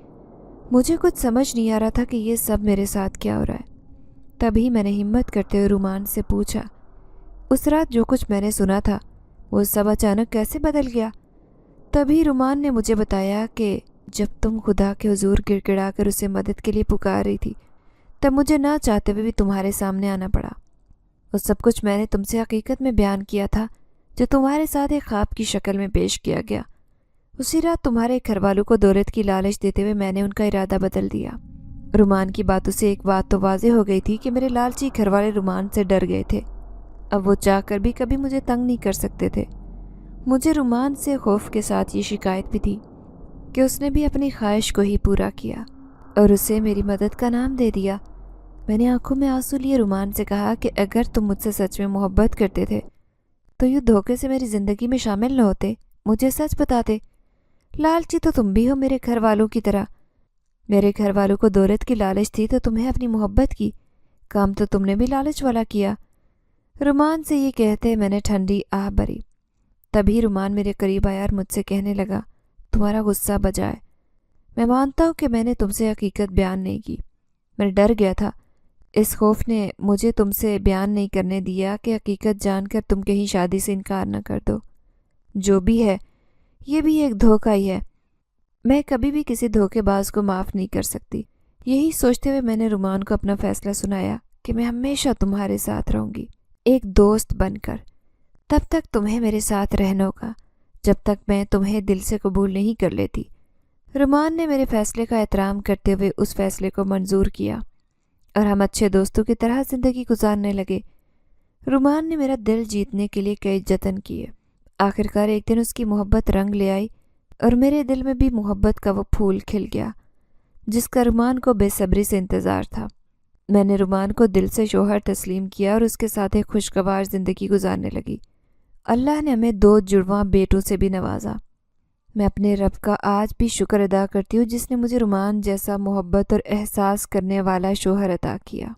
مجھے کچھ سمجھ نہیں آ رہا تھا کہ یہ سب میرے ساتھ کیا ہو رہا ہے۔ تبھی میں نے ہمت کرتے ہوئے رومان سے پوچھا، اس رات جو کچھ میں نے سنا تھا وہ سب اچانک کیسے بدل گیا؟ تبھی رومان نے مجھے بتایا کہ جب تم خدا کے حضور گڑ گڑا کر اسے مدد کے لیے پکار رہی تھی تب مجھے نہ چاہتے ہوئے بھی تمہارے سامنے آنا پڑا۔ وہ سب کچھ میں نے تم سے حقیقت میں بیان کیا تھا جو تمہارے ساتھ ایک خواب کی شکل میں پیش کیا گیا۔ اسی رات تمہارے گھر والوں کو دولت کی لالچ دیتے ہوئے میں نے ان کا ارادہ بدل دیا۔ رومان کی باتوں سے ایک بات تو واضح ہو گئی تھی کہ میرے لالچی گھر والے رومان سے ڈر گئے تھے۔ اب وہ چاہ کر بھی کبھی مجھے تنگ نہیں کر سکتے تھے۔ مجھے رومان سے خوف کے ساتھ یہ شکایت بھی تھی کہ اس نے بھی اپنی خواہش کو ہی پورا کیا اور اسے میری مدد کا نام دے دیا۔ میں نے آنکھوں میں آنسو لیے رومان سے کہا کہ اگر تم مجھ سے سچ میں محبت کرتے تھے تو یوں دھوکے سے میری زندگی میں شامل نہ ہوتے، مجھے سچ بتاتے۔ لالچی تو تم بھی ہو میرے گھر والوں کی طرح۔ میرے گھر والوں کو دولت کی لالچ تھی تو تمہیں اپنی محبت کی۔ کام تو تم نے بھی لالچ والا کیا۔ رومان سے یہ کہتے میں نے ٹھنڈی آہ بھری۔ تبھی رومان میرے قریب آیا اور مجھ سے کہنے لگا، تمہارا غصہ بجائے، میں مانتا ہوں کہ میں نے تم سے حقیقت بیان نہیں کی۔ میں ڈر گیا تھا، اس خوف نے مجھے تم سے بیان نہیں کرنے دیا کہ حقیقت جان کر تم کہیں شادی سے انکار نہ کر دو۔ جو بھی ہے یہ بھی ایک دھوکہ ہی ہے، میں کبھی بھی کسی دھوکے باز کو معاف نہیں کر سکتی۔ یہی سوچتے ہوئے میں نے رومان کو اپنا فیصلہ سنایا کہ میں ہمیشہ تمہارے ساتھ رہوں گی، ایک دوست بن کر۔ تب تک تمہیں میرے ساتھ رہنا ہوگا جب تک میں تمہیں دل سے قبول نہیں کر لیتی۔ رومان نے میرے فیصلے کا احترام کرتے ہوئے اس فیصلے کو منظور کیا اور ہم اچھے دوستوں کی طرح زندگی گزارنے لگے۔ رومان نے میرا دل جیتنے کے لیے کئی جتن کیے۔ آخرکار ایک دن اس کی محبت رنگ لے آئی اور میرے دل میں بھی محبت کا وہ پھول کھل گیا جس کا رومان کو بے صبری سے انتظار تھا۔ میں نے رومان کو دل سے شوہر تسلیم کیا اور اس کے ساتھ ایک خوشگوار زندگی گزارنے لگی۔ اللہ نے ہمیں 2 جڑواں بیٹوں سے بھی نوازا۔ میں اپنے رب کا آج بھی شکر ادا کرتی ہوں جس نے مجھے رومان جیسا محبت اور احساس کرنے والا شوہر عطا کیا۔